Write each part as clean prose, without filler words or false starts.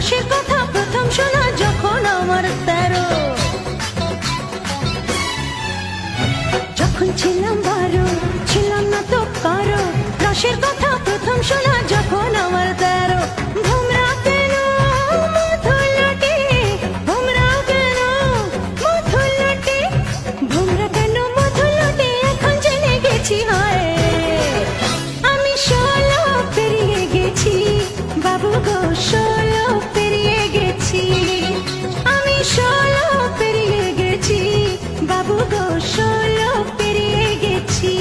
ক্লাসের কথা প্রথম শোনা যখন আমার 13, যখন ছিলাম 12 ছিলাম না তো কারো। ক্লাসের কথা প্রথম শোনা যখন আমার 13। ভোমরা কেন মধুলটে, ভোমরা কেন মধুলটে, ভোমরা কেন মধুলটে, এখন জেনে গেছি হয় আমি 16 পেরিয়ে গেছি বাবু গো, 16 পেরিয়ে গেছি আমি, 16 পেরিয়ে গেছি বাবু গো, 16 পেরিয়ে গেছি।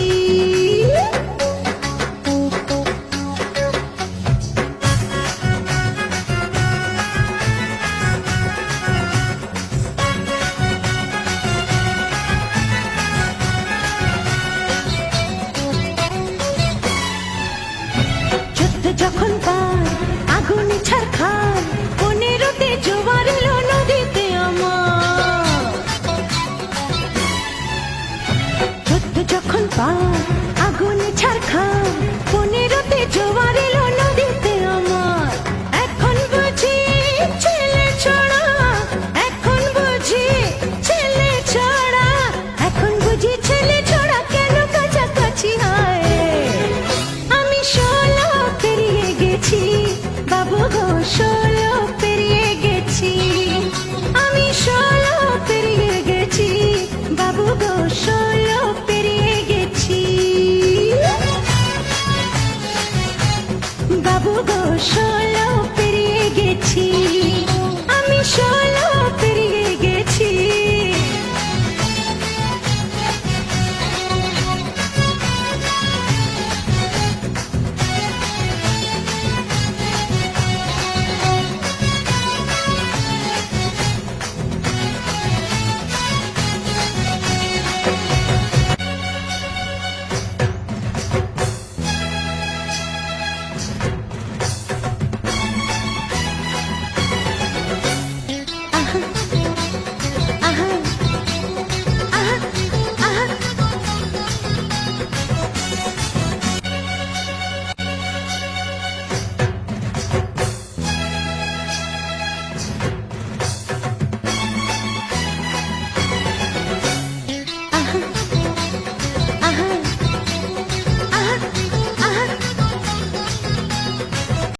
যখন পার আগুনে ছারখার, 15তে জোয়ার এলো নদীতে আমার। 14 যখন পার আগুনে ছারখার,